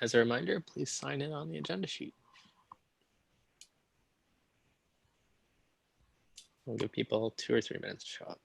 As a reminder, please sign in on the agenda sheet. We'll give people 2 or 3 minutes to show up.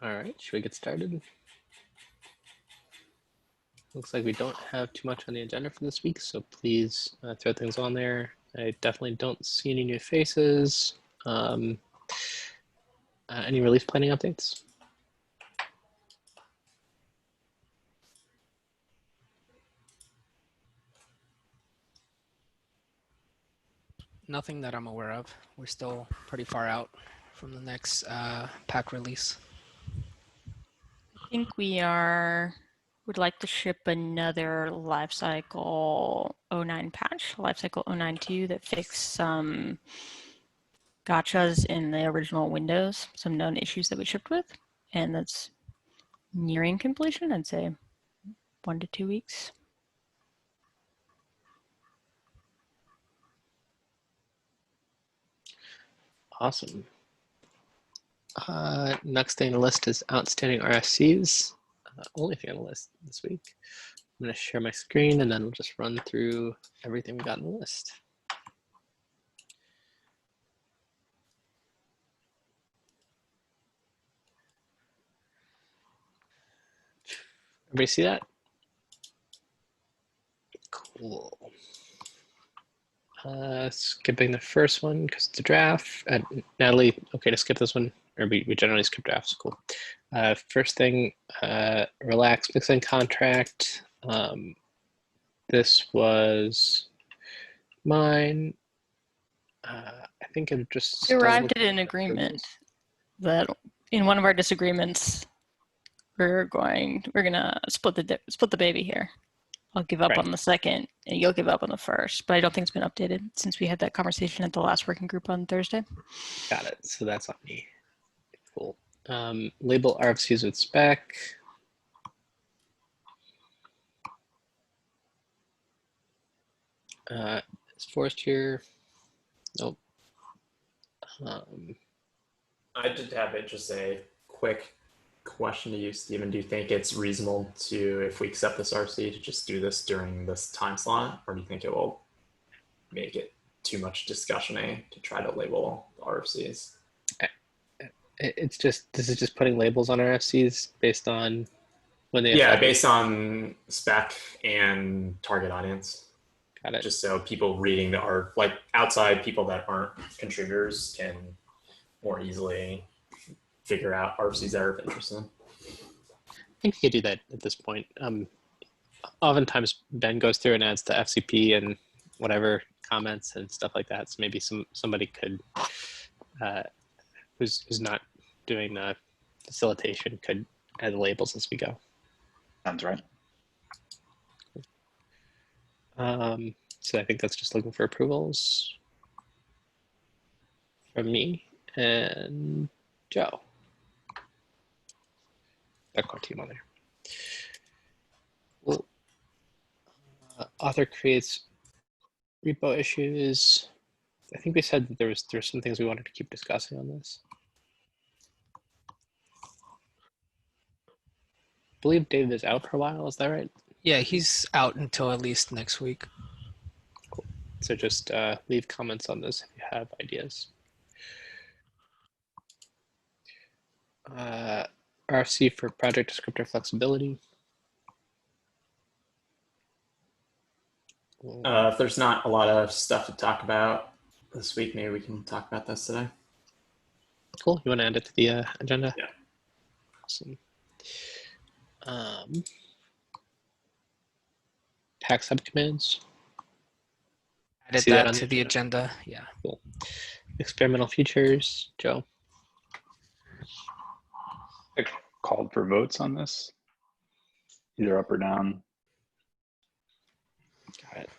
All right, should we get started? Looks like we don't have too much on the agenda for this week, so please throw things on there. I definitely don't see any new faces. Any release planning updates? Nothing that I'm aware of. We're still pretty far out from the next pack release. I think would like to ship another Lifecycle 09 patch, Lifecycle 09.2, that fixed some gotchas in the original Windows, some known issues that we shipped with, and that's nearing completion. I'd say 1 to 2 weeks. Awesome. Next thing on the list is outstanding RFCs. Only thing on the list this week. I'm going to share my screen and then we'll just run through everything we got on the list. Everybody see that? Cool. Skipping the first one because it's a draft. Natalie, okay to skip this one? Or we generally skip drafts, cool. First thing, relax mixing contract. This was mine. I think it just We arrived at an agreement that in one of our disagreements, we're gonna split the baby here. I'll give up on the second, and you'll give up on the first. But I don't think it's been updated since we had that conversation at the last working group on Thursday. Got it. So that's on me. Cool. Label RFCs with spec. Is Forrest here? Nope. I did have just a quick question to you, Stephen. Do you think it's reasonable to, if we accept this RC, to just do this during this time slot, or do you think it will make it too much discussion-y to try to label the RFCs? It's just, this is just putting labels on RFCs based on when they. Yeah, based on spec and target audience. Got it. Just so people reading the art, like outside people that aren't contributors, can more easily figure out RFCs that are interested. I think you could do that at this point. Oftentimes Ben goes through and adds the FCP and whatever comments and stuff like that. So maybe somebody could, who's not doing the facilitation could add the labels as we go. Sounds right. So I think that's just looking for approvals from me and Joe. Background team on there. Well, author creates repo issues. I think we said that there's some things we wanted to keep discussing on this. I believe David is out for a while, is that right? Yeah, he's out until at least next week. Cool. So just leave comments on this if you have ideas. RFC for project descriptor flexibility. If there's not a lot of stuff to talk about this week, maybe we can talk about this today. Cool. You want to add it to the agenda? Yeah. Awesome. Pack subcommands. Added See that that on to the the agenda? agenda. Yeah. Cool. Experimental features. Joe. I called for votes on this, either up or down. Got it.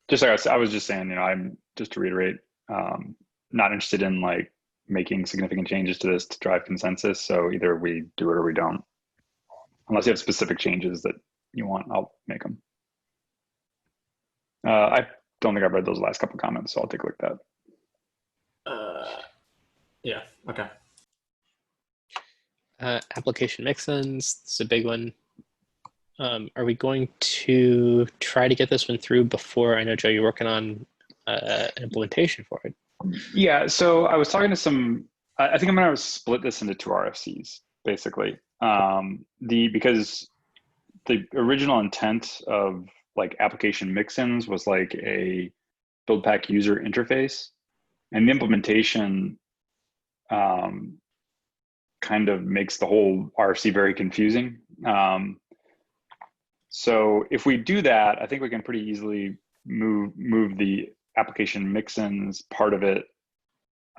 Just like I was just saying, I'm just to reiterate, not interested in like making significant changes to this to drive consensus. So either we do it or we don't. Unless you have specific changes that you want, I'll make them. I don't think I've read those last couple of comments, so I'll take a look at that. Yeah. Okay. Application mix-ins. It's a big one. Are we going to try to get this one through before? I know, Joe, you're working on an implementation for it. Yeah, so I was talking to I think I'm going to split this into 2 RFCs, basically. Because the original intent of like application mix-ins was like a Buildpack user interface, and the implementation kind of makes the whole RFC very confusing. So if we do that, I think we can pretty easily move the application mix-ins part of it,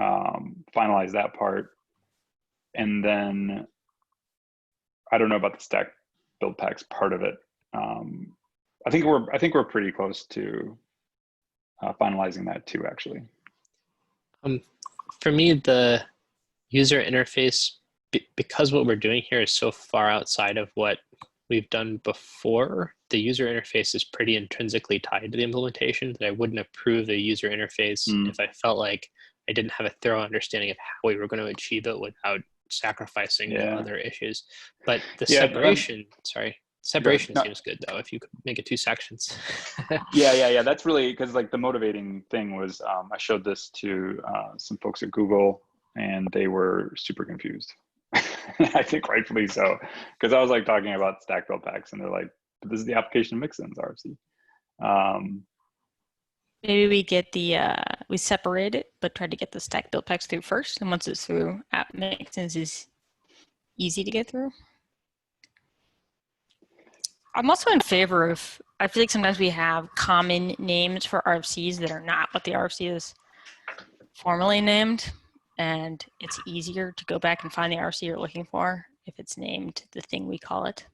finalize that part, and then I don't know about the stack Buildpacks part of it. I think we're pretty close to finalizing that too, actually. For me, the user interface, because what we're doing here is so far outside of what we've done before, the user interface is pretty intrinsically tied to the implementation, that I wouldn't approve the user interface if I felt like I didn't have a thorough understanding of how we were going to achieve it without sacrificing other issues. But the separation seems good though, if you could make it 2 sections. Yeah. That's really, because like the motivating thing was I showed this to some folks at Google and they were super confused. I think rightfully so, because I was like talking about stack Buildpacks and they're like, but this is the application mix-ins RFC. Maybe we get we separate it, but try to get the stack Buildpacks through first. And once it's through, app mix-ins is easy to get through. I'm also in favor of, I feel like sometimes we have common names for RFCs that are not what the RFC is formally named. And it's easier to go back and find the RFC you're looking for if it's named the thing we call it.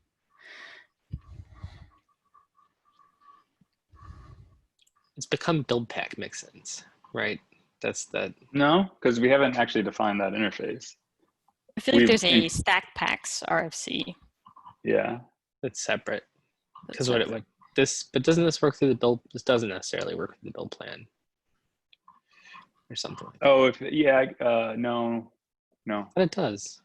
It's become Buildpack mix-ins, right? That's that. No, because we haven't actually defined that interface. I feel like there's a StackPacks RFC. Yeah. That's separate. Because what it would but doesn't this work through the build? This doesn't necessarily work through the build plan or something like that. Oh, no. But it does.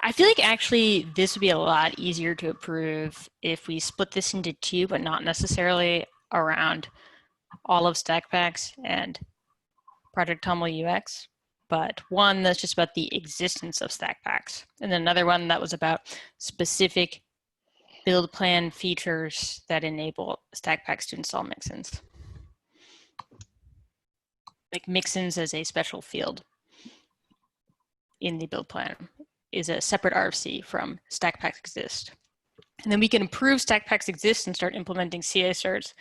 I feel like actually this would be a lot easier to approve if we split this into 2, but not necessarily around all of StackPacks and Project Tumble UX, but one that's just about the existence of StackPacks, and then another one that was about specific build plan features that enable StackPacks to install mix-ins. Like mix-ins as a special field in the build plan is a separate RFC from StackPacks exist. And then we can improve StackPacks exist and start implementing CA certs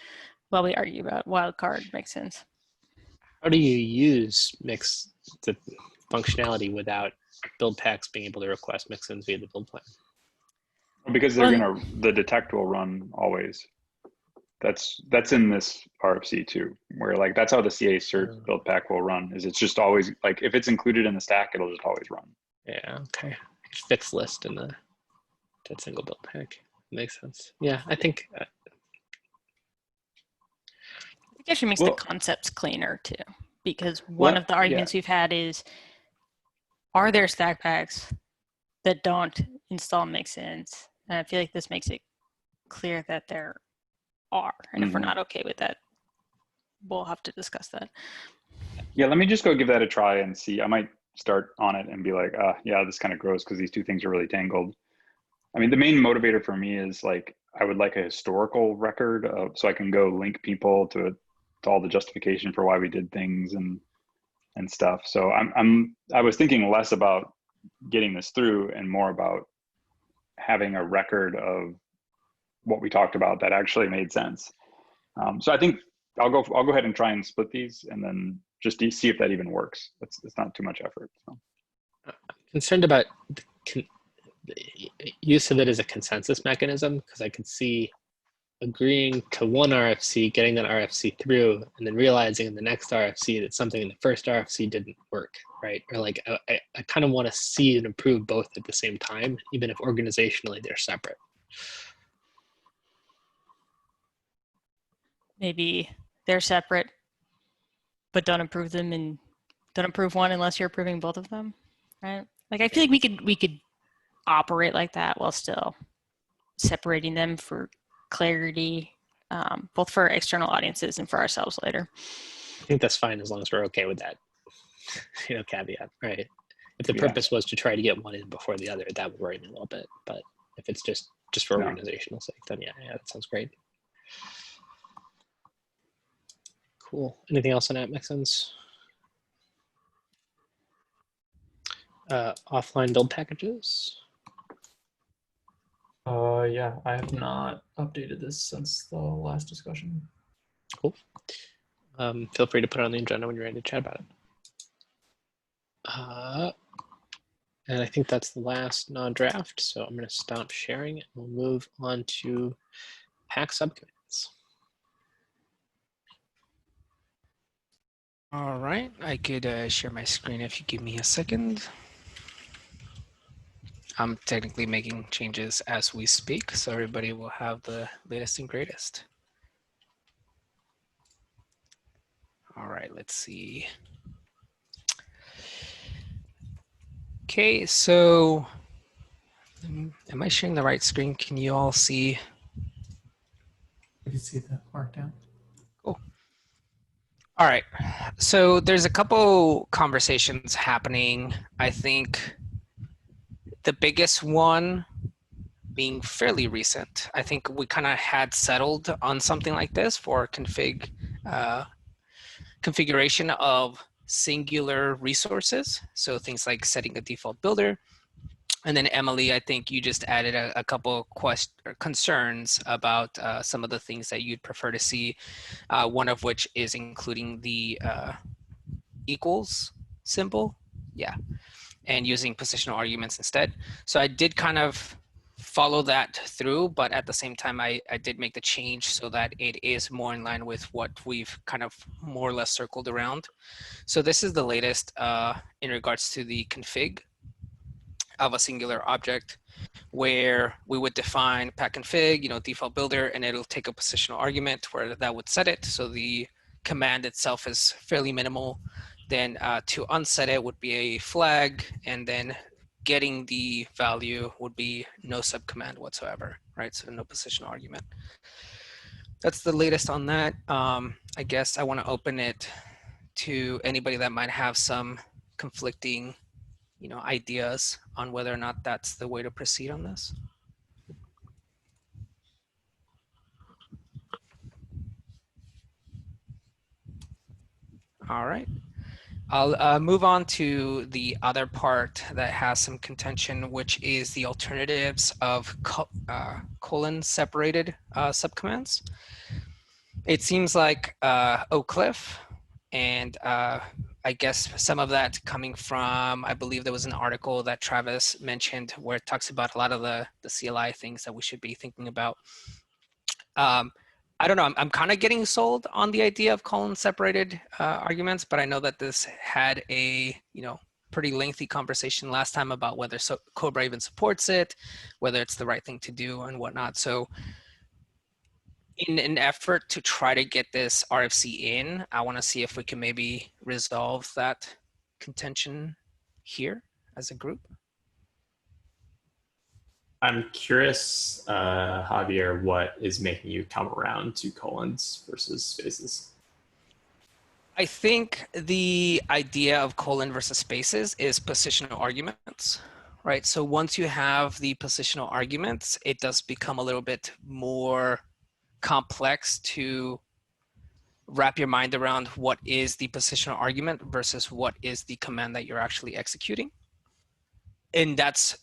while we argue about wildcard mix-ins. How do you use functionality without Buildpacks being able to request mixins via the build plan? Because the detect will run always. That's in this RFC too, where like that's how the CA cert build pack will run. Is it's just always like if it's included in the stack, it'll just always run. Yeah, okay. Fixed list in the that single build pack makes sense. Yeah, I think. I think it actually makes the concepts cleaner too, because one of the arguments we've had is, are there stack packs that don't install mixins? And I feel like this makes it clear that there are, and if we're not okay with that, we'll have to discuss that. Yeah, let me just go give that a try and see. I might start on it and be like, yeah, this kind of grows because these two things are really tangled. I mean, the main motivator for me is like, I would like a historical record of, so I can go link people to all the justification for why we did things and stuff. So I was thinking less about getting this through and more about having a record of what we talked about that actually made sense. So I think I'll go ahead and try and split these and then just see if that even works. It's not too much effort. So. I'm concerned about the use of it as a consensus mechanism, because I could see agreeing to one RFC, getting that RFC through, and then realizing in the next RFC that something in the first RFC didn't work, right? Or like I kind of want to see and improve both at the same time, even if organizationally they're separate. Maybe they're separate, but don't approve them, and don't approve one unless you're approving both of them, right? Like I feel like we could operate like that while still separating them for clarity, both for external audiences and for ourselves later. I think that's fine as long as we're okay with that, caveat, right? If the purpose was to try to get one in before the other, that would worry me a little bit. But if it's just for organizational sake, then yeah, that sounds great. Cool. Anything else on app mixins? Offline build packages. Yeah, I have not updated this since the last discussion. Cool. Feel free to put it on the agenda when you're ready to chat about it. And I think that's the last non-draft, so I'm going to stop sharing and we'll move on to pack subcommittees. All right, I could share my screen if you give me a second. I'm technically making changes as we speak, so everybody will have the latest and greatest. All right, let's see. Okay, so am I sharing the right screen? Can you all see? I can see that marked down. Cool. All right, so there's a couple conversations happening. I think the biggest one being fairly recent. I think we kind of had settled on something like this for configuration of singular resources. So things like setting a default builder. And then Emily, I think you just added a couple concerns about some of the things that you'd prefer to see. One of which is including the equals symbol. Yeah. And using positional arguments instead. So I did kind of follow that through, but at the same time, I did make the change so that it is more in line with what we've kind of more or less circled around. So this is the latest in regards to the config of a singular object, where we would define pack config, default builder, and it'll take a positional argument where that would set it. So the command itself is fairly minimal. Then to unset it would be a flag, and then getting the value would be no subcommand whatsoever, right? So no positional argument. That's the latest on that. I guess I want to open it to anybody that might have some conflicting, ideas on whether or not that's the way to proceed on this. All right. I'll move on to the other part that has some contention, which is the alternatives of colon separated subcommands. It seems like Oak Cliff and I guess some of that coming from, I believe there was an article that Travis mentioned where it talks about a lot of the CLI things that we should be thinking about. I don't know, I'm kind of getting sold on the idea of colon separated arguments, but I know that this had a, pretty lengthy conversation last time about whether Cobra even supports it, whether it's the right thing to do and whatnot. So in an effort to try to get this RFC in, I want to see if we can maybe resolve that contention here as a group. I'm curious, Javier, what is making you come around to colons versus spaces? I think the idea of colon versus spaces is positional arguments, right? So once you have the positional arguments, it does become a little bit more complex to wrap your mind around what is the positional argument versus what is the command that you're actually executing. And that's,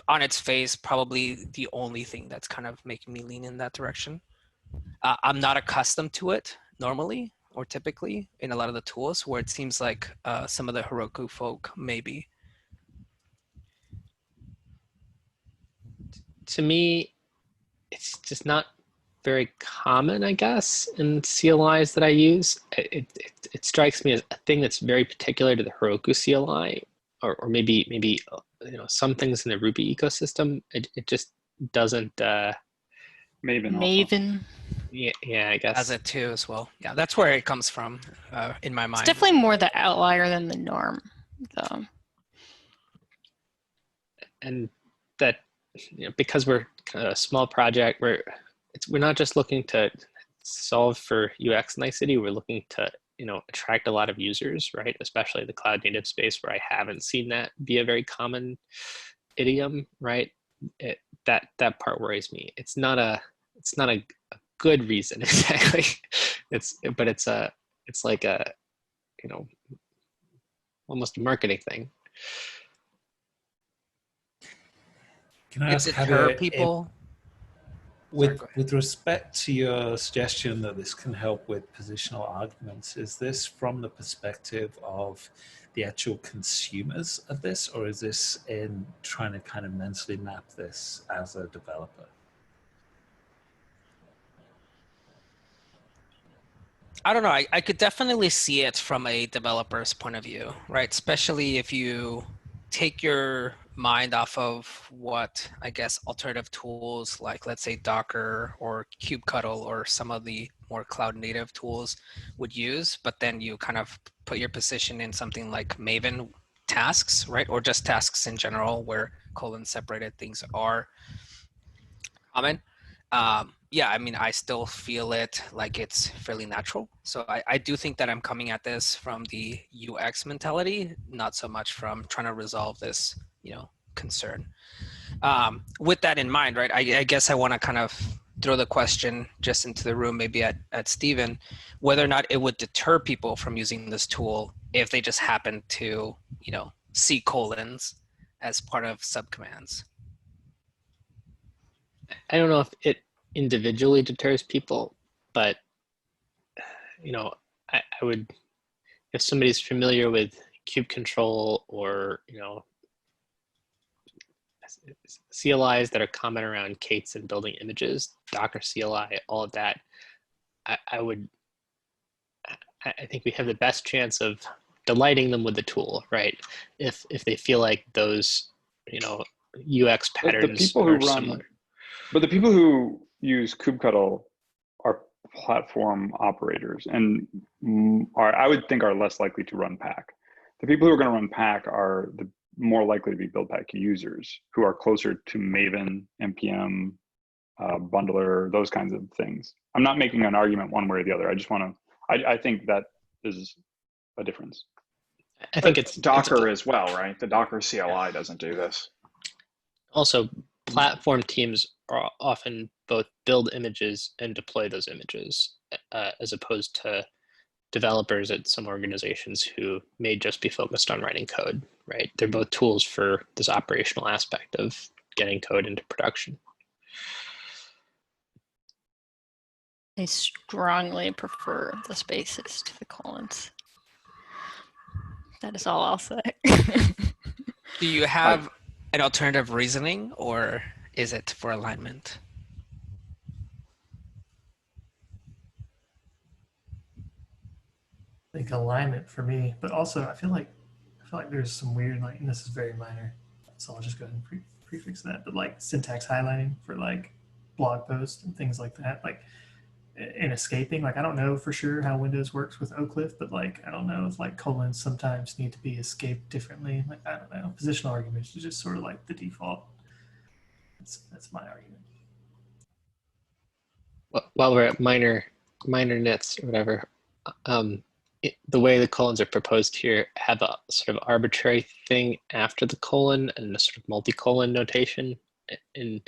on its face, probably the only thing that's kind of making me lean in that direction. I'm not accustomed to it normally or typically in a lot of the tools where it seems like some of the Heroku folk maybe. To me, it's just not very common, I guess, in CLIs that I use. It strikes me as a thing that's very particular to the Heroku CLI, or maybe some things in the Ruby ecosystem. It just doesn't. Maven. Also. Maven. Yeah, I guess. As it too as well. Yeah, that's where it comes from in my mind. It's definitely more the outlier than the norm, though. And that, because we're kind of a small project, we're not just looking to solve for UX nicety. We're looking to attract a lot of users, right? Especially the cloud native space, where I haven't seen that be a very common idiom, right? That part worries me. It's not a good reason exactly. It's like a almost a marketing thing. Can I It ask deter Javier, people. with respect to your suggestion that this can help with positional arguments, is this from the perspective of the actual consumers of this, or is this in trying to kind of mentally map this as a developer? I don't know. I could definitely see it from a developer's point of view, right? Especially if you take your mind off of what, I guess, alternative tools like, let's say, Docker or kubectl or some of the more cloud native tools would use, but then you kind of put your position in something like Maven tasks, right? Or just tasks in general where colon separated things are common. Yeah, I mean, I still feel it like it's fairly natural. So I do think that I'm coming at this from the UX mentality, not so much from trying to resolve this, concern. With that in mind, right, I guess I want to kind of throw the question just into the room, maybe at Steven, whether or not it would deter people from using this tool if they just happen to, see colons as part of subcommands. I don't know if it individually deters people, but I would, if somebody's familiar with kube control or CLIs that are common around K8s and building images, Docker CLI, all of that, I think we have the best chance of delighting them with the tool, right? If they feel like those UX patterns are similar. But the people who use kubectl are platform operators and I would think are less likely to run Pack. The people who are going to run Pack are the more likely to be Buildpack users who are closer to Maven, NPM, bundler, those kinds of things. I'm not making an argument one way or the other. I just want to, I think that is a difference. I think it's Docker as well, right? The Docker CLI doesn't do this. Also, platform teams are often both build images and deploy those images, as opposed to developers at some organizations who may just be focused on writing code, right? They're both tools for this operational aspect of getting code into production. I strongly prefer the spaces to the colons. That is all I'll say. Do you have an alternative reasoning, or is it for alignment? I think alignment for me, but also I feel like there's some weird, like, and this is very minor, so I'll just go ahead and prefix that, but like syntax highlighting for like blog posts and things like that, like in escaping, like I don't know for sure how Windows works with Oak Cliff, but like I don't know if like colons sometimes need to be escaped differently. Like I don't know, positional arguments is just sort of like the default. That's my argument. While we're at minor nits or whatever, the way the colons are proposed here have a sort of arbitrary thing after the colon and a sort of multi-colon notation. In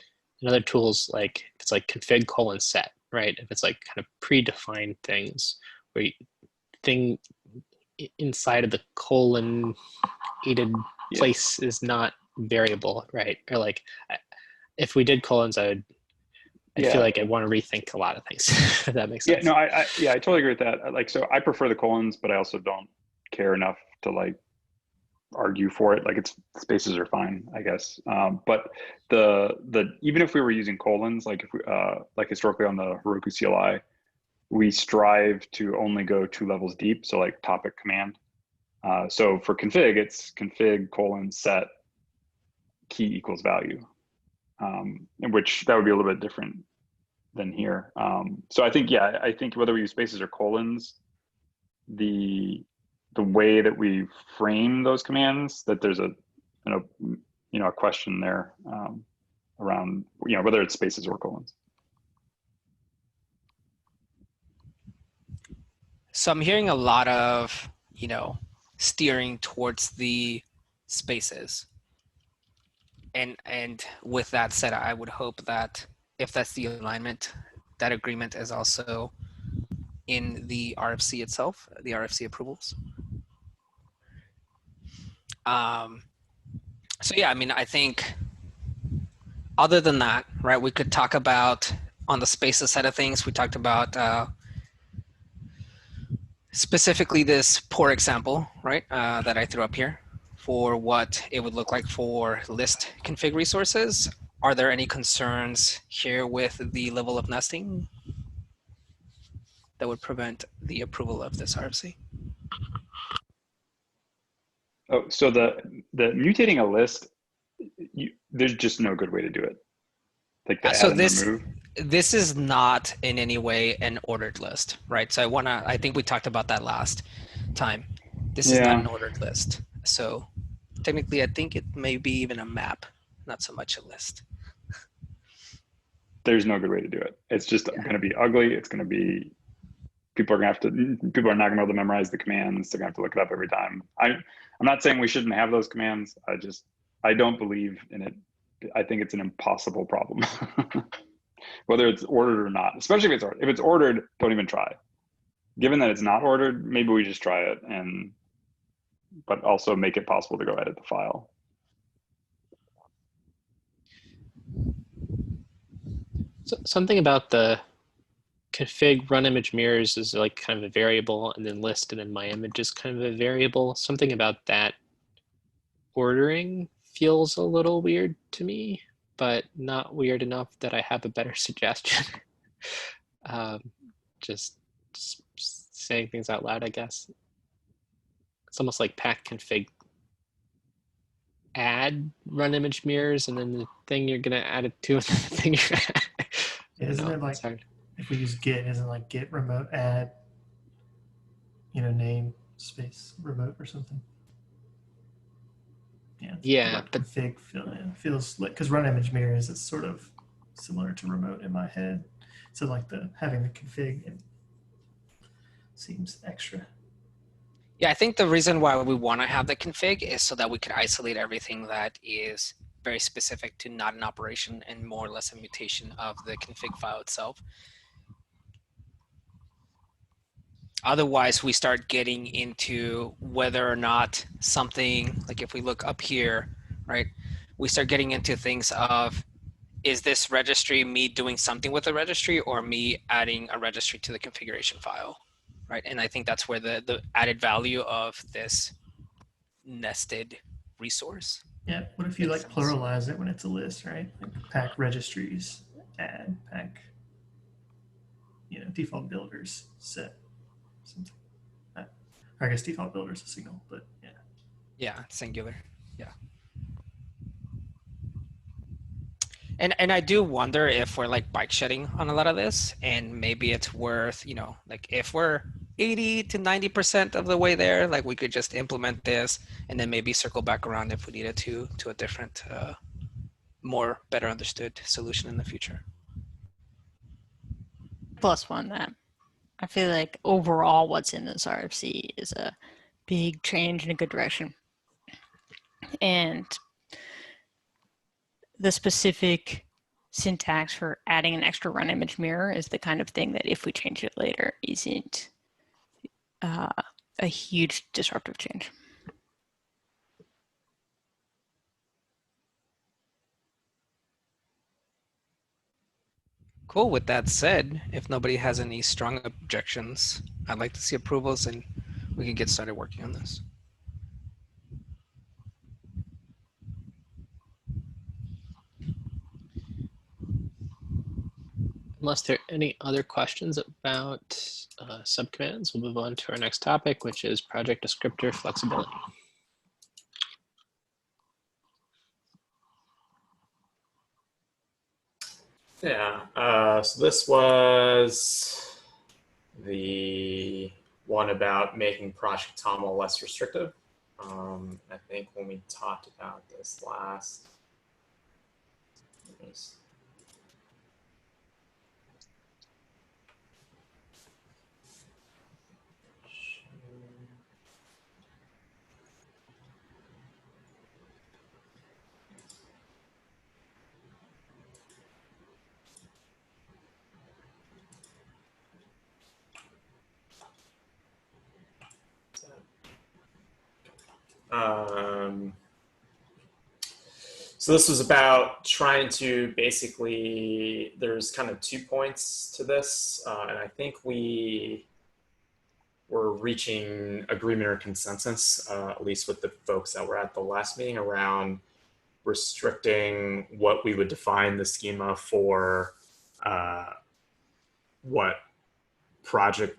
other tools, like if it's like config colon set, right? If it's like kind of predefined things where thing inside of the colon aided place is not variable, right? Or like if we did colons, I feel like I want to rethink a lot of things. If that makes sense. Yeah, no, I totally agree with that. Like, so I prefer the colons, but I also don't care enough to like argue for it. Like, it's spaces are fine, I guess. But the even if we were using colons, like if we like historically on the Heroku CLI, we strive to only go 2 levels deep. So like topic command. So for config, it's config colon set key equals value. In which that would be a little bit different than here. So I think, yeah, I think whether we use spaces or colons, the way that we frame those commands, that there's a question there around whether it's spaces or colons. So I'm hearing a lot of steering towards the spaces. And with that said, I would hope that if that's the alignment, that agreement is also in the RFC itself, the RFC approvals. So yeah, I mean, I think other than that, right, we could talk about on the spaces side of things, we talked about specifically this poor example, right, that I threw up here, for what it would look like for list config resources. Are there any concerns here with the level of nesting that would prevent the approval of this RFC? Oh, so the mutating a list, there's just no good way to do it. Like the so add and remove. This is not in any way an ordered list, right? So I think we talked about that last time. This is not an ordered list. So technically, I think it may be even a map, not so much a list. There's no good way to do it. It's just going to be ugly. It's going to be, people are not going to be able to memorize the commands. They're going to have to look it up every time. I'm not saying we shouldn't have those commands. I don't believe in it. I think it's an impossible problem, whether it's ordered or not, especially if it's ordered. If it's ordered, don't even try. Given that it's not ordered, maybe we just try it, but also make it possible to go edit the file. So something about the config run image mirrors is like kind of a variable, and then list and then my image is kind of a variable. Something about that ordering feels a little weird to me, but not weird enough that I have a better suggestion. Just saying things out loud, I guess. It's almost like pack config add run image mirrors, and then the thing you're gonna add it to, and then the thing you're Isn't it like if we use git, isn't like git remote add, name space remote or something? Yeah, but config feels like, because run image mirrors is sort of similar to remote in my head. So like having the config, it seems extra. Yeah, I think the reason why we want to have the config is so that we can isolate everything that is very specific to not an operation and more or less a mutation of the config file itself. Otherwise, we start getting into whether or not something, like if we look up here, right, we start getting into things of, is this registry me doing something with the registry or me adding a registry to the configuration file, right? And I think that's where the added value of this nested resource. Yeah. What if you Makes like sense. pluralize it when it's a list, right? Like pack registries, add pack, default builders set something. Or I guess default builders a signal, but yeah. Yeah, singular. Yeah. And I do wonder if we're like bike shedding on a lot of this, and maybe it's worth, like if we're 80 to 90% of the way there, like we could just implement this and then maybe circle back around if we needed to a different, more better understood solution in the future. Plus one that I feel like overall what's in this RFC is a big change in a good direction. And the specific syntax for adding an extra run image mirror is the kind of thing that if we change it later isn't a huge disruptive change. Cool. With that said, if nobody has any strong objections, I'd like to see approvals and we can get started working on this. Unless there are any other questions about subcommands, we'll move on to our next topic, which is project descriptor flexibility. Yeah, so this was the one about making Project TOML less restrictive. I think when we talked about this last, so this was about trying to basically, there's kind of 2 points to this, and I think we were reaching agreement or consensus, at least with the folks that were at the last meeting, around restricting what we would define the schema for what the project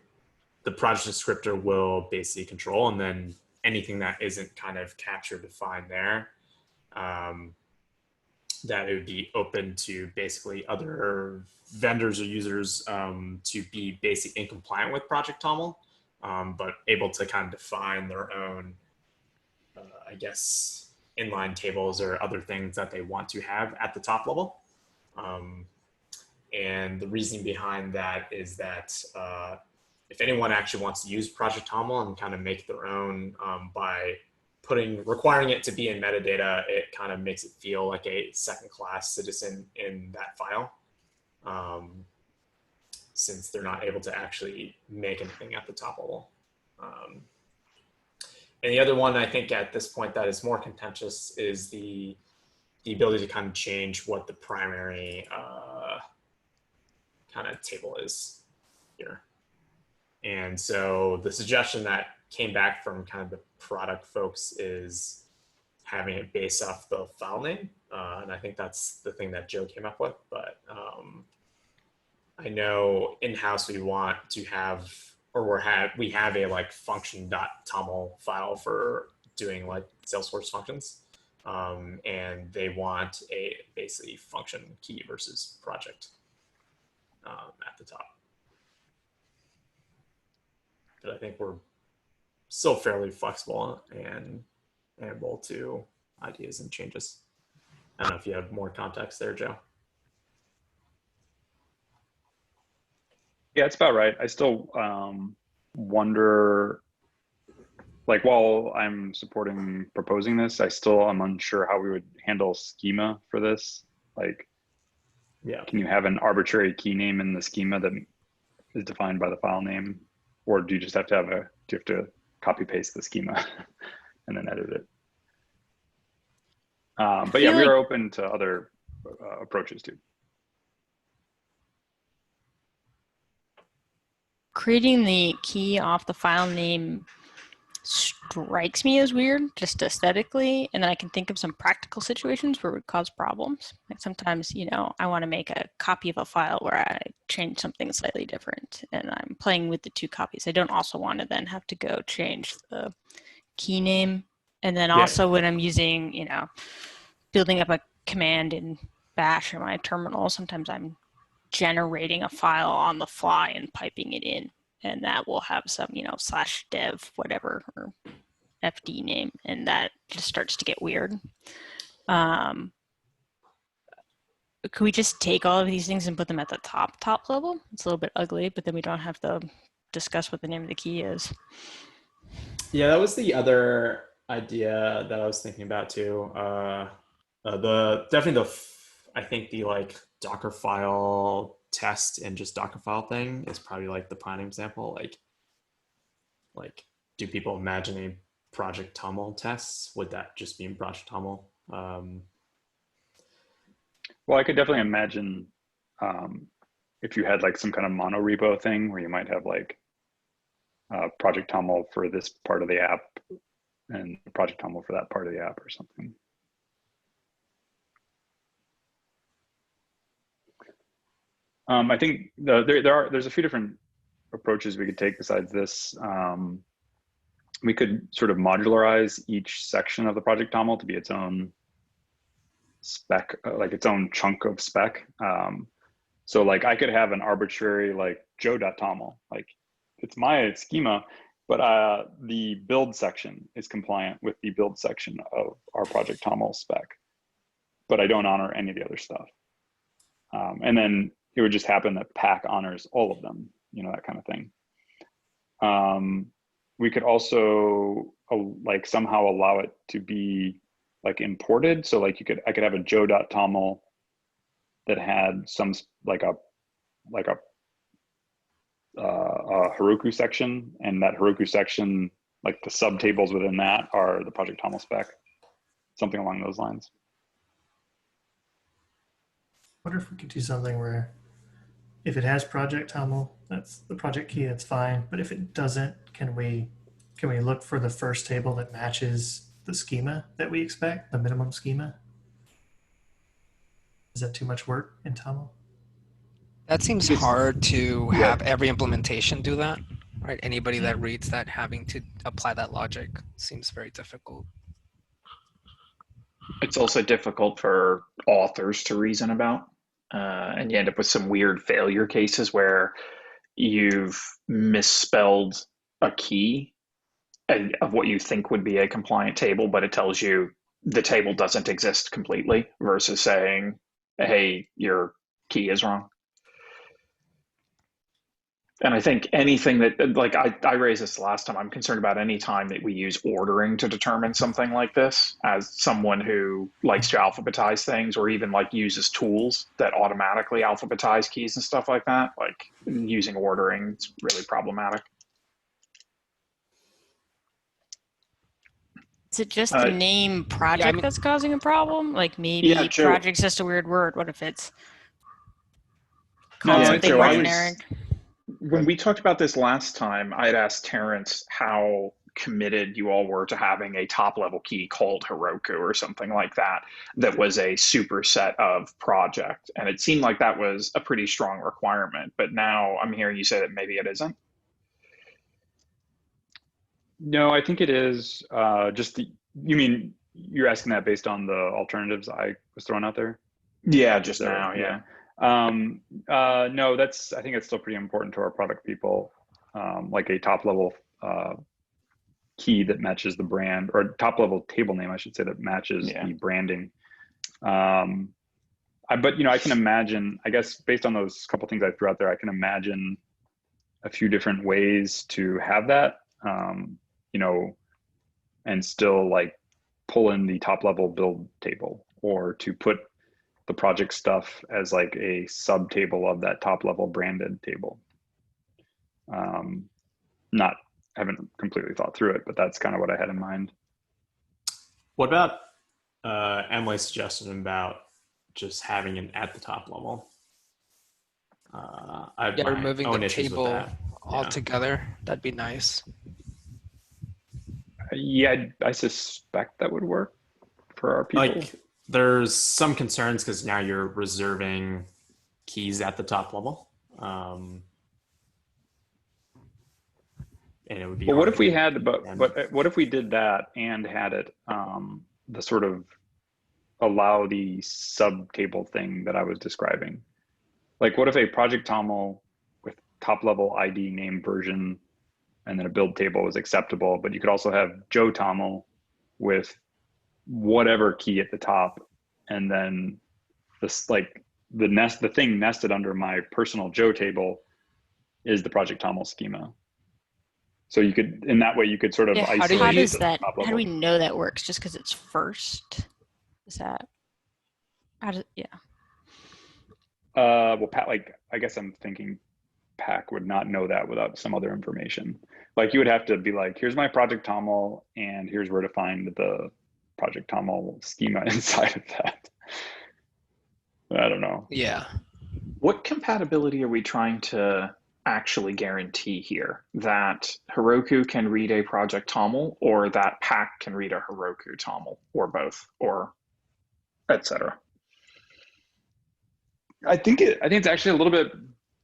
descriptor will basically control, and then anything that isn't kind of captured, defined there, that it would be open to basically other vendors or users to be basically in compliant with Project TOML, but able to kind of define their own, I guess, inline tables or other things that they want to have at the top level. And the reasoning behind that is that if anyone actually wants to use Project TOML and kind of make their own by requiring it to be in metadata, it kind of makes it feel like a second class citizen in that file, since they're not able to actually make anything at the top level. And the other one, I think at this point that is more contentious, is the ability to kind of change what the primary kind of table is here. And so the suggestion that came back from kind of the product folks is having it based off the file name. And I think that's the thing that Joe came up with. But I know in-house we want to have, or we have a like function.toml file for doing like Salesforce functions. And they want a basically function key versus project at the top. But I think we're still fairly flexible and amenable to ideas and changes. I don't know if you have more context there, Joe. Yeah, it's about right. I still wonder, like, while I'm supporting proposing this, I still am unsure how we would handle schema for this. Like, yeah, can you have an arbitrary key name in the schema that is defined by the file name? Or do you just have to do you have to copy paste the schema and then edit it? But yeah, we are open to other approaches too. Creating the key off the file name strikes me as weird, just aesthetically, and then I can think of some practical situations where it would cause problems. Like sometimes, I want to make a copy of a file where I change something slightly different, and I'm playing with the two copies. I don't also want to then have to go change the key name. And then also when I'm using, building up a command in Bash or my terminal, sometimes I'm generating a file on the fly and piping it in. And that will have some, /dev, whatever, or FD name. And that just starts to get weird. Could we just take all of these things and put them at the top level? It's a little bit ugly, but then we don't have to discuss what the name of the key is. Yeah, that was the other idea that I was thinking about too. I think the like Dockerfile test and just Dockerfile thing is probably like the prime example. Like, do people imagine a Project TOML tests? Would that just be in Project TOML? Well, I could definitely imagine if you had like some kind of monorepo thing where you might have like Project TOML for this part of the app and Project TOML for that part of the app or something. I think there's a few different approaches we could take besides this. We could sort of modularize each section of the Project TOML to be its own spec, like its own chunk of spec. So like I could have an arbitrary like joe.toml, like it's my schema, but the build section is compliant with the build section of our Project TOML spec, but I don't honor any of the other stuff. And then it would just happen that pack honors all of them, that kind of thing. We could also like somehow allow it to be like imported. So like I could have a joe.toml that had some like a Heroku section, and that Heroku section, like the subtables within that are the Project TOML spec, something along those lines. I wonder if we could do something where if it has Project TOML, that's the project key, that's fine. But if it doesn't, can we look for the first table that matches the schema that we expect, the minimum schema? Is that too much work in TOML? That seems hard to have every implementation do that, right? Anybody that reads that having to apply that logic seems very difficult. It's also difficult for authors to reason about. And you end up with some weird failure cases where you've misspelled a key of what you think would be a compliant table, but it tells you the table doesn't exist completely, versus saying, hey, your key is wrong. And I think anything that, like I raised this last time, I'm concerned about any time that we use ordering to determine something like this. As someone who likes to alphabetize things, or even like uses tools that automatically alphabetize keys and stuff like that, like using ordering is really problematic. Is it just the name project that's causing a problem? Like maybe project's just a weird word. What if it's called something more generic? When we talked about this last time, I had asked Terrence how committed you all were to having a top level key called Heroku or something like that, that was a superset of project. And it seemed like that was a pretty strong requirement, but now I'm hearing you say that maybe it isn't. No, I think it is you mean you're asking that based on the alternatives I was throwing out there? Yeah, just now, yeah. No, I think it's still pretty important to our product people, like a top level key that matches the brand, or top level table name, I should say, that matches the branding. But I can imagine, I guess, based on those couple things I threw out there, I can imagine a few different ways to have that, and still like pull in the top level build table, or to put the project stuff as like a sub table of that top level branded table. Haven't completely thought through it, but that's kind of what I had in mind. What about Emily's suggestion about just having it at the top level? Removing the table altogether. That'd be nice. Yeah, I suspect that would work for our people. Like, there's some concerns because now you're reserving keys at the top level. And it would be. But what if we had, and but what if we did that and had it the sort of allow the subtable thing that I was describing? Like, what if a project toml with top level ID name version and then a build table was acceptable, but you could also have Joe toml with whatever key at the top, and then this, like, the thing nested under my personal Joe table is the project toml schema. So you could, in that way, you could sort of isolate. How does that? Top How do level. we know that works? Just because it's first? Is that? How does? Yeah. Well, Pat, like, I guess I'm thinking Pack would not know that without some other information. Like, you would have to be like, here's my project toml, and here's where to find the project toml schema inside of that. I don't know. Yeah. What compatibility are we trying to actually guarantee here? That Heroku can read a project toml, or that Pack can read a Heroku toml, or both, or etc.? I think it's actually a little bit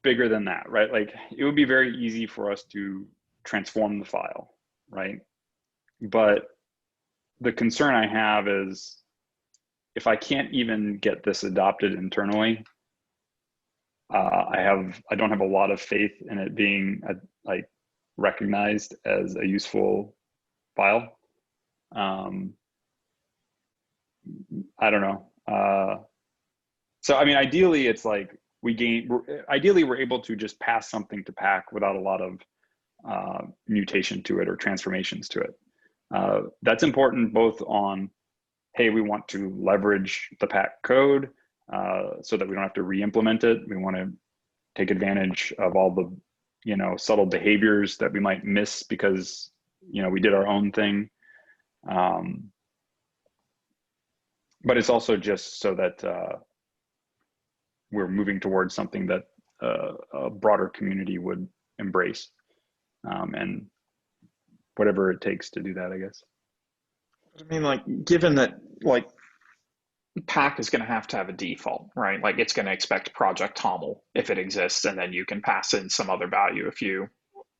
bigger than that, right? Like, it would be very easy for us to transform the file, right? But the concern I have is if I can't even get this adopted internally, I don't have a lot of faith in it being like recognized as a useful file. I don't know. So, I mean, ideally, it's like ideally, we're able to just pass something to Pack without a lot of mutation to it or transformations to it. That's important both on, hey, we want to leverage the Pack code so that we don't have to re-implement it. We want to take advantage of all the, subtle behaviors that we might miss because, we did our own thing. But it's also just so that we're moving towards something that a broader community would embrace, and whatever it takes to do that, I guess. I mean, like, given that, like, Pack is going to have a default, right? Like, it's going to expect project toml if it exists, and then you can pass in some other value if you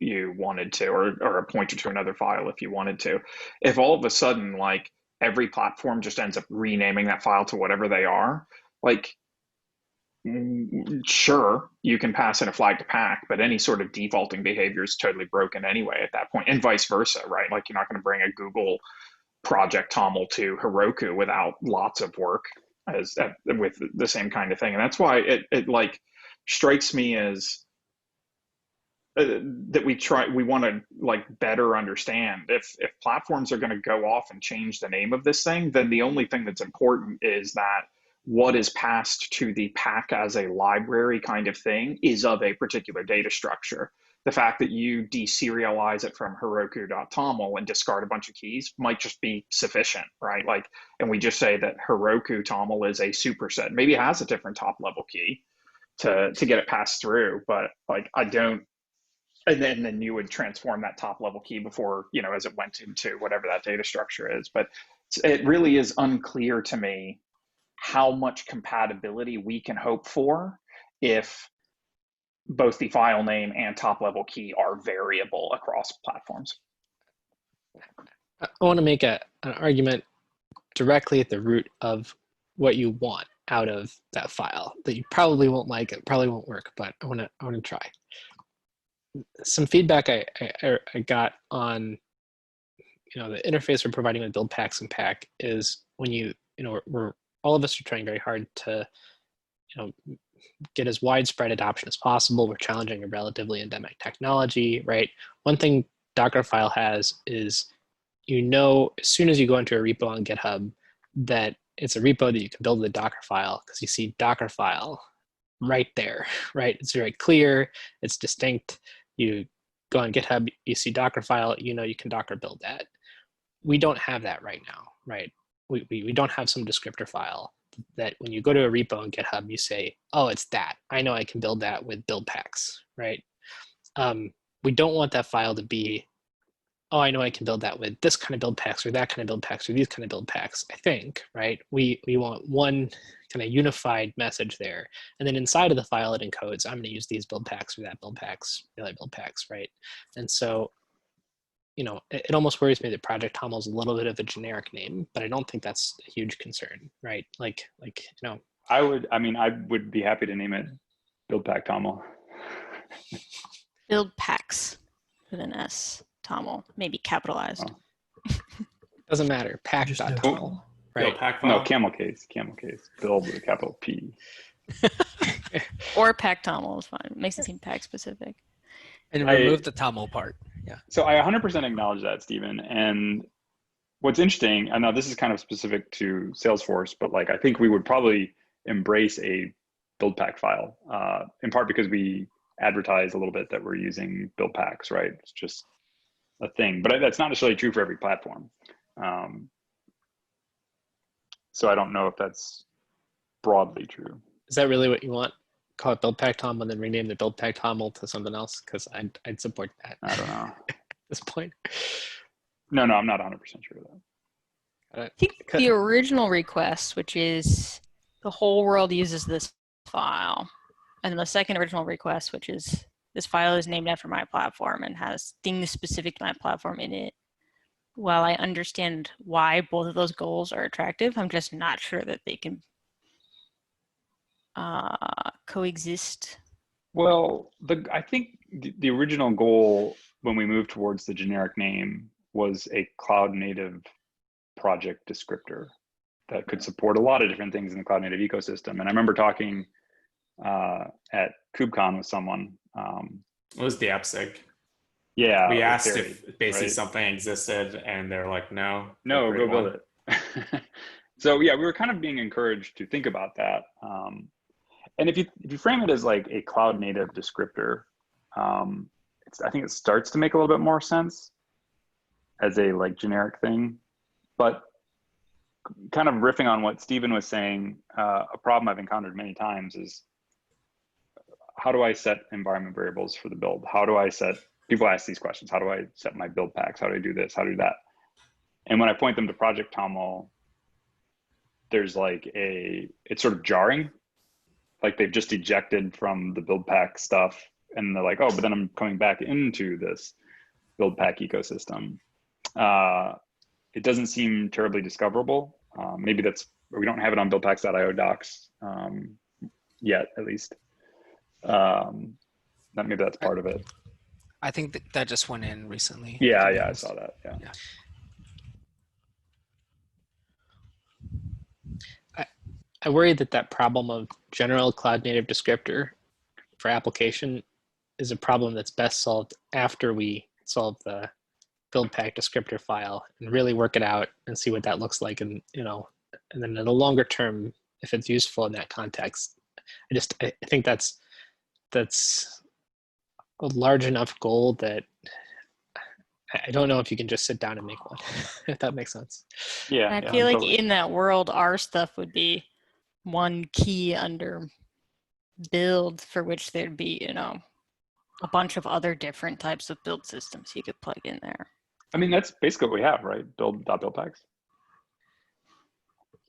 wanted to, or a pointer to another file if you wanted to. If all of a sudden, like, every platform just ends up renaming that file to whatever they are, like, sure, you can pass in a flag to Pack, but any sort of defaulting behavior is totally broken anyway at that point, and vice versa, right? Like, you're not going to bring a Google project toml to Heroku without lots of work with the same kind of thing. And that's why it like strikes me as that we want to, like, better understand if platforms are going to go off and change the name of this thing, then the only thing that's important is that what is passed to the Pack as a library kind of thing is of a particular data structure. The fact that you deserialize it from Heroku.toml and discard a bunch of keys might just be sufficient, right? Like, and we just say that Heroku toml is a superset. Maybe it has a different top level key to get it passed through, but, like, I don't. And then you would transform that top level key before, as it went into whatever that data structure is. But it really is unclear to me how much compatibility we can hope for if both the file name and top level key are variable across platforms. I want to make an argument directly at the root of what you want out of that file that you probably won't like, it probably won't work, but I want to try. Some feedback I got on the interface we're providing with Buildpacks and Pack is when we're all of us are trying very hard to get as widespread adoption as possible. We're challenging a relatively endemic technology, right? One thing Dockerfile has is as soon as you go into a repo on GitHub that it's a repo that you can build with a Dockerfile because you see Dockerfile right there, right? It's very clear, it's distinct. You go on GitHub, you see Dockerfile, you can Docker build that. We don't have that right now, right? We don't have some descriptor file that when you go to a repo on GitHub, you say, oh, it's that. I know I can build that with Buildpacks, right? We don't want that file to be oh, I know I can build that with this kind of build packs or that kind of build packs or these kind of build packs. I think, right? We want one kind of unified message there. And then inside of the file it encodes, I'm going to use these build packs or that build packs, the other build packs, right? And so, you know, it almost worries me that Project Toml is a little bit of a generic name, but I don't think that's a huge concern, right? Like, you know. I would be happy to name it Buildpack Toml. Buildpacks with an S, Toml, maybe capitalized. Oh. Doesn't matter. Just no Pack.toml, Toml. right? Buildpack No, file? camel case. Build with a capital P. Or pack Toml is fine. It makes it seem pack specific. And remove the Toml part. Yeah. So I 100% acknowledge that, Stephen. And what's interesting, I know this is kind of specific to Salesforce, but like I think we would probably embrace a build pack file, in part because we advertise a little bit that we're using build packs, right? It's just a thing, but that's not necessarily true for every platform. So I don't know if that's broadly true. Is that really what you want? Call it Buildpack Toml and then rename the Buildpack Toml to something else? Because I'd support that. I don't know. At this point. No, I'm not 100% sure of that. I think the original request, which is the whole world uses this file, and the second original request, which is this file is named after my platform and has things specific to my platform in it. While I understand why both of those goals are attractive, I'm just not sure that they can coexist. Well, I think the original goal when we moved towards the generic name was a cloud native project descriptor that could support a lot of different things in the cloud native ecosystem. And I remember talking at KubeCon with someone. What was the AppSig? Yeah. We asked Terry, if basically right? something existed and they're like, no, Go build it. So yeah, we were kind of being encouraged to think about that. And if you frame it as like a cloud native descriptor, I think it starts to make a little bit more sense as a like generic thing. But kind of riffing on what Stephen was saying, a problem I've encountered many times is how do I set environment variables for the build? How do I set, people ask these questions, how do I set my build packs? How do I do this? How do I do that? And when I point them to Project Toml, there's like it's sort of jarring. Like they've just ejected from the build pack stuff and they're like, oh, but then I'm coming back into this build pack ecosystem. It doesn't seem terribly discoverable. Maybe we don't have it on buildpacks.io docs yet, at least. Maybe that's part of it. I think that just went in recently. Yeah, I saw that. Yeah. I worry that problem of general cloud native descriptor for application is a problem that's best solved after we solve the build pack descriptor file and really work it out and see what that looks like. And, you know, and then in the longer term, if it's useful in that context, I think that's a large enough goal that I don't know if you can just sit down and make one, if that makes sense. Yeah. I feel like in that world, our stuff would be one key under build for which there'd be, you know, a bunch of other different types of build systems you could plug in there. I mean, that's basically what we have, right? Build.buildpacks.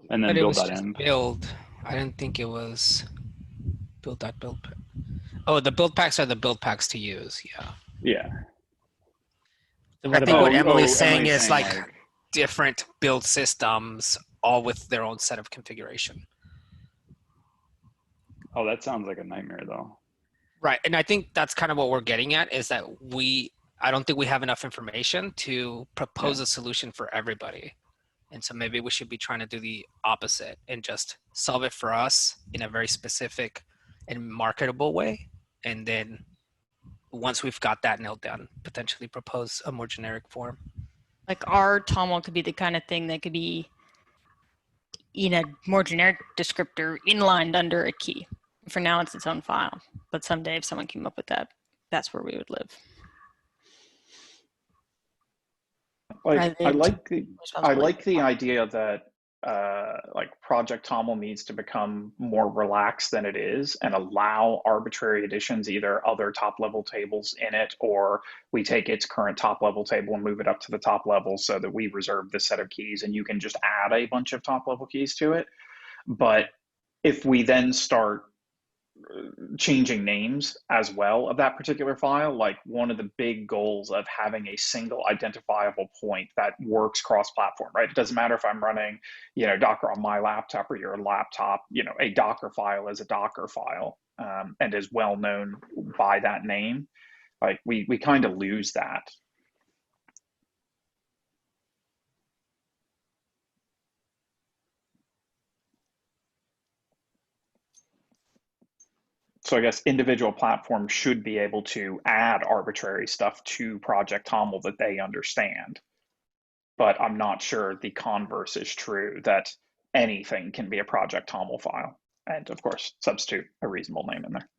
And then build.end. Build. I didn't think it was build.build. Oh, the build packs are the build packs to use. Yeah. Yeah. I think what Emily's saying is like different build systems, all with their own set of configuration. Oh, that sounds like a nightmare, though. Right, and I think that's kind of what we're getting at is that I don't think we have enough information to propose a solution for everybody. And so maybe we should be trying to do the opposite and just solve it for us in a very specific and marketable way. And then once we've got that nailed down, potentially propose a more generic form. Like our Toml could be the kind of thing that could be in a more generic descriptor inlined under a key. For now, it's its own file. But someday if someone came up with that, that's where we would live. I like the idea that like Project Toml needs to become more relaxed than it is and allow arbitrary additions, either other top level tables in it, or we take its current top level table and move it up to the top level so that we reserve this set of keys and you can just add a bunch of top level keys to it. But if we then start changing names as well of that particular file, like one of the big goals of having a single identifiable point that works cross-platform, right? It doesn't matter if I'm running, Docker on my laptop or your laptop, a Docker file is a Docker file, and is well known by that name. Like we kind of lose that. So I guess individual platforms should be able to add arbitrary stuff to Project Toml that they understand. But I'm not sure the converse is true, that anything can be a Project Toml file. And of course, substitute a reasonable name in there.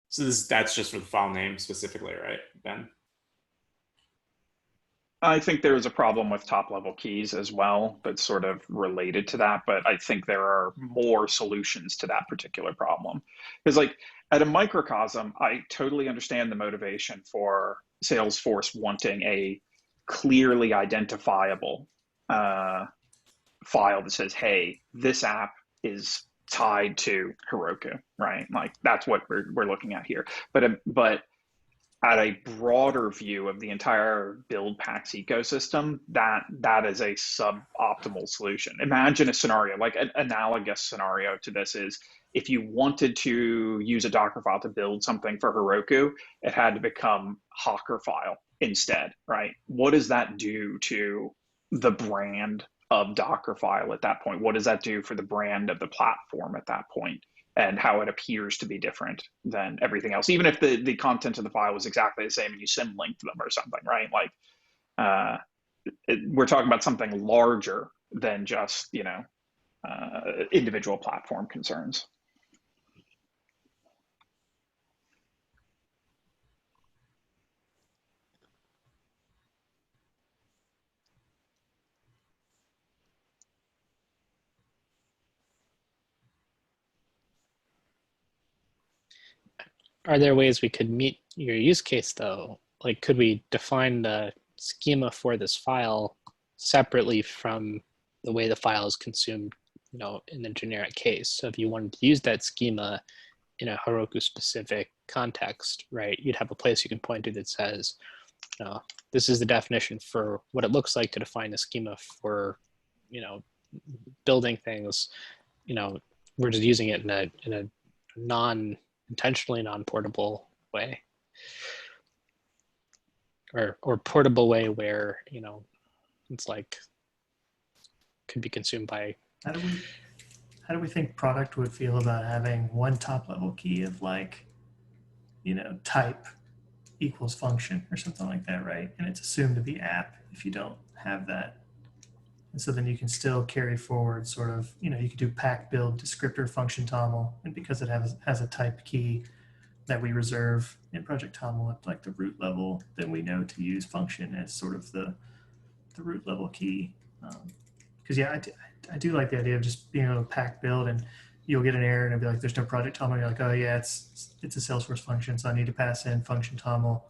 So that's just for the file name specifically, right, Ben? I think there is a problem with top level keys as well, but sort of related to that. But I think there are more solutions to that particular problem. Because like at a microcosm, I totally understand the motivation for Salesforce wanting a clearly identifiable file that says, hey, this app is tied to Heroku, right? Like that's what we're looking at here. But at a broader view of the entire Buildpacks ecosystem, that is a suboptimal solution. Imagine a scenario, like an analogous scenario to this is if you wanted to use a Docker file to build something for Heroku, it had to become Hawker file instead, right? What does that do to the brand of Dockerfile at that point? What does that do for the brand of the platform at that point? And how it appears to be different than everything else, even if the content of the file was exactly the same and you symlinked them or something, right? Like we're talking about something larger than just, individual platform concerns. Are there ways we could meet your use case though? Like, could we define the schema for this file separately from the way the file is consumed, in the generic case? So if you wanted to use that schema in a Heroku specific context, right, you'd have a place you can point to that says, this is the definition for what it looks like to define a schema for, building things. We're just using it in a intentionally non-portable way, or portable way where it's like could be consumed by. How do we think product would feel about having one top level key of like, type equals function or something like that, right? And it's assumed to be app if you don't have that. And so then you can still carry forward sort of, you could do pack build descriptor function toml, and because it has a type key that we reserve in Project Toml at like the root level, then we know to use function as sort of the root level key. Because I do like the idea of just being able to pack build, and you'll get an error and it'll be like, there's no Project Toml. You're like, oh yeah, it's a Salesforce function, so I need to pass in function Toml.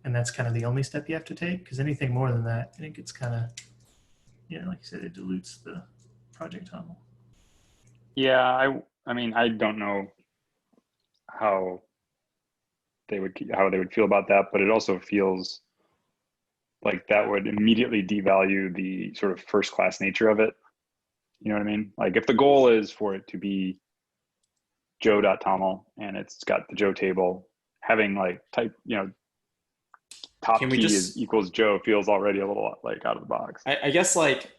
And that's kind of the only step you have to take, because anything more than that, I think it's kind of, like you said, it dilutes the Project Toml. Yeah, I mean, I don't know how they would feel about that, but it also feels like that would immediately devalue the sort of first class nature of it. You know what I mean? Like if the goal is for it to be joe.toml and it's got the Joe table, having like type, top key is equals Joe feels already a little like out of the box. I guess like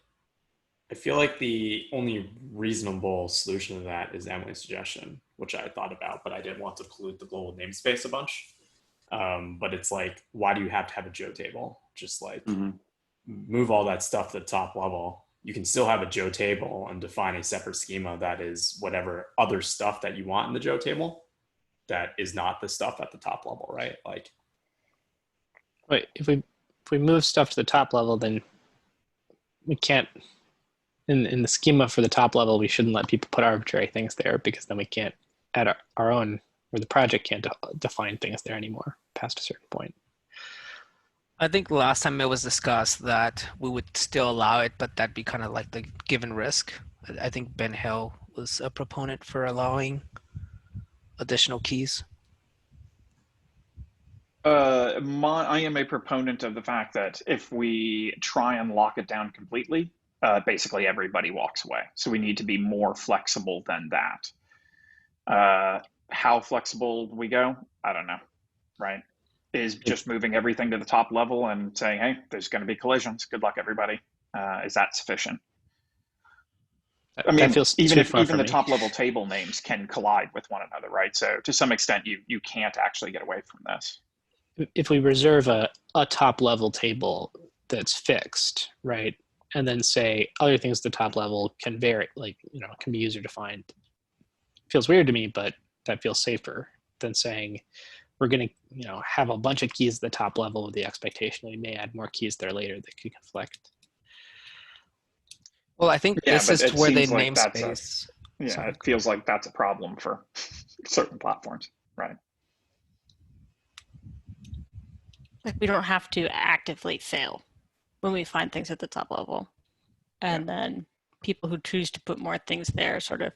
I feel like the only reasonable solution to that is Emily's suggestion, which I thought about, but I didn't want to pollute the global namespace a bunch. But it's like, why do you have to have a Joe table? Just like move all that stuff to the top level you can still have a Joe table and define a separate schema that is whatever other stuff that you want in the Joe table that is not the stuff at the top level, right? Like, wait, if we move stuff to the top level, then we can't. In the schema for the top level, we shouldn't let people put arbitrary things there, because then we can't add our own, or the project can't define things there anymore past a certain point. I think last time it was discussed that we would still allow it, but that'd be kind of like the given risk. I think Ben Hill was a proponent for allowing additional keys. I am a proponent of the fact that if we try and lock it down completely, basically everybody walks away. So we need to be more flexible than that. How flexible we go, I don't know, right? Is just moving everything to the top level and saying, hey, there's going to be collisions. Good luck, everybody. Is that sufficient? I mean, even the top level table names can collide with one another, right? So to some extent, you can't actually get away from this. If we reserve a top level table that's fixed, right, and then say other things at the top level can vary, like, can be user defined. Feels weird to me, but that feels safer than saying we're going to have a bunch of keys at the top level with the expectation we may add more keys there later that could conflict. Well, I think this is where the namespace. Yeah, it feels like that's a problem for certain platforms, right? Like, we don't have to actively fail when we find things at the top level. And then people who choose to put more things there sort of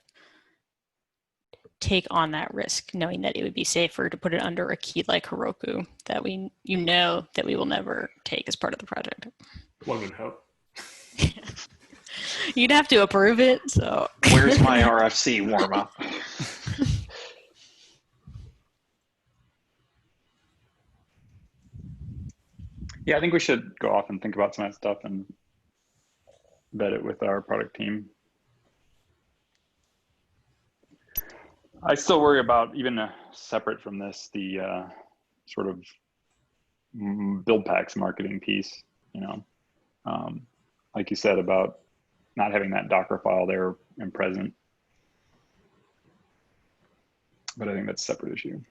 take on that risk, knowing that it would be safer to put it under a key like Heroku that that we will never take as part of the project. One would hope. You'd have to approve it, so. Where's my RFC warm-up? Yeah, I think we should go off and think about some of that stuff and vet it with our product team. I still worry about, even separate from this, the sort of Buildpacks marketing piece, like you said about not having that Docker file there and present. But I think that's a separate issue.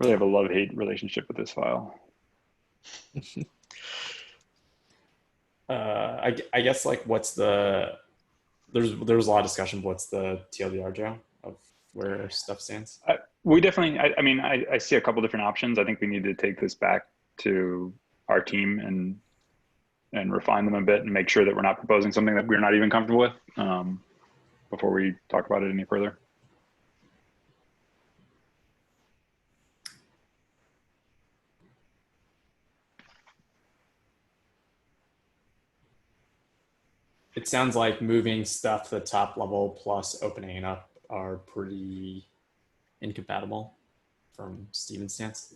Really have a love-hate relationship with this file. I guess, like, what's the, there's a lot of discussion of what's the TLDR, Joe, of where stuff stands. We definitely, I mean, I see a couple different options. I think we need to take this back to our team and refine them a bit and make sure that we're not proposing something that we're not even comfortable with before we talk about it any further. It sounds like moving stuff to the top level plus opening it up are pretty incompatible from Steven's stance.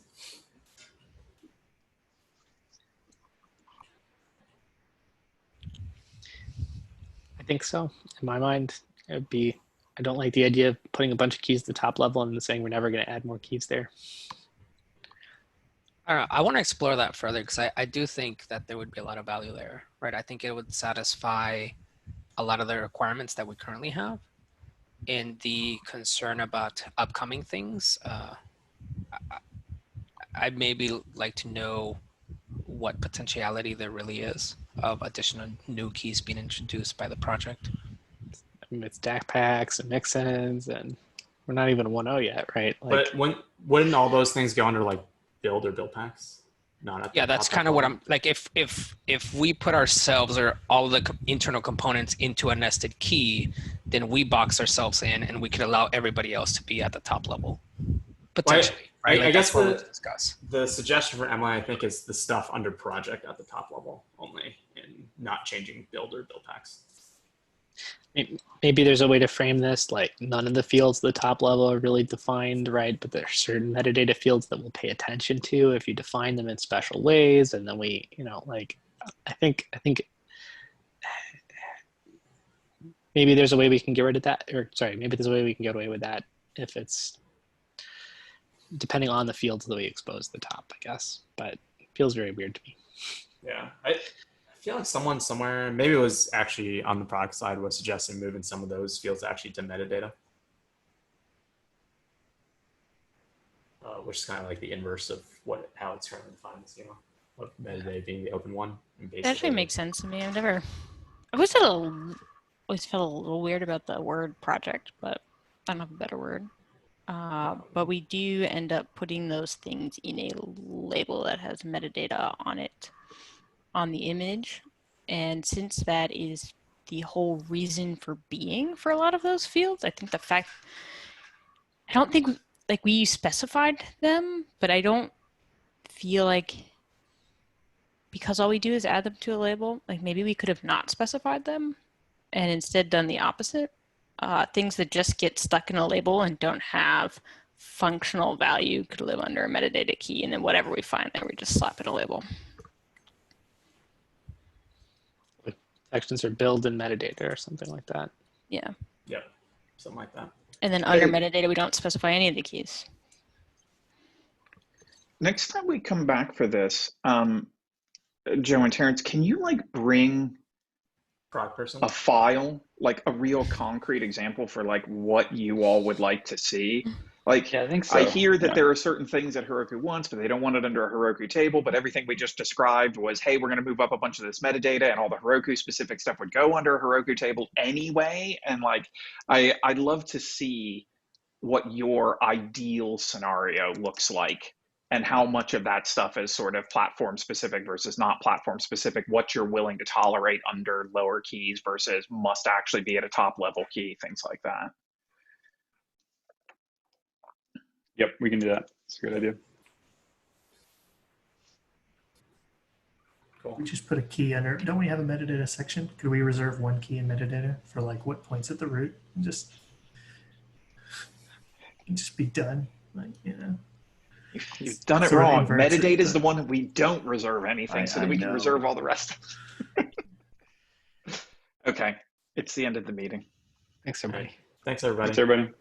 I think so. In my mind, it would be, I don't like the idea of putting a bunch of keys at the top level and saying we're never going to add more keys there. I don't know. I want to explore that further because I do think that there would be a lot of value there, right? I think it would satisfy a lot of the requirements that we currently have. And the concern about upcoming things, I'd maybe like to know what potentiality there really is of additional new keys being introduced by the project. I mean, it's DAC packs and mix-ins, and we're not even 1.0 yet, right? Like, but wouldn't all those things go under, like, build or build packs? Yeah, that's kind of what I'm like. If we put ourselves or all the internal components into a nested key, then we box ourselves in, and we could allow everybody else to be at the top level potentially. Right? Like, I guess discuss. The suggestion for Emily, I think, is the stuff under project at the top level only, and not changing build or build packs. maybe there's a way to frame this like none of the fields at the top level are really defined, right? But there are certain metadata fields that we'll pay attention to if you define them in special ways. And then we, like, I think maybe there's a way we can get rid of that, or sorry, maybe there's a way we can get away with that if it's depending on the fields that we expose the top, I guess. But it feels very weird to me. Yeah, I feel like someone somewhere, maybe it was actually on the product side, was suggesting moving some of those fields actually to metadata, which is kind of like the inverse of how it's currently defined in the schema, of metadata being the open one. And It actually makes sense to me. I always felt a little weird about the word project, but I don't have a better word. But we do end up putting those things in a label that has metadata on it, on the image. And since that is the whole reason for being for a lot of those fields, I think I don't think we specified them, but I don't feel like, because all we do is add them to a label, like maybe we could have not specified them and instead done the opposite. Things that just get stuck in a label and don't have functional value could live under a metadata key, and then whatever we find there, we just slap in a label. Sections are build and metadata or something like that. Yeah. Yep, something like that. And then under metadata, we don't specify any of the keys. Next time we come back for this, Joe and Terrence, can you like bring Product person, a file, like a real concrete example for like what you all would like to see? Like, Yeah, I think so. I hear that Yeah. there are certain things that Heroku wants, but they don't want it under a Heroku table. But everything we just described was, hey, we're going to move up a bunch of this metadata, and all the Heroku specific stuff would go under a Heroku table anyway. And like, I'd love to see what your ideal scenario looks like, and how much of that stuff is sort of platform specific versus not platform specific, what you're willing to tolerate under lower keys versus must actually be at a top level key, things like that. Yep, we can do that. It's a good idea. cool. We just put a key under. Don't we have a metadata section? Could we reserve one key in metadata for like what points at the root and just be done? Like, you know. You've done it Sort of wrong. inverts it, Metadata is the but- one that we don't reserve anything, so that we can know. reserve all the rest. Okay, it's the end of the meeting. Thanks, everybody. Thanks, everybody. Thanks, everybody.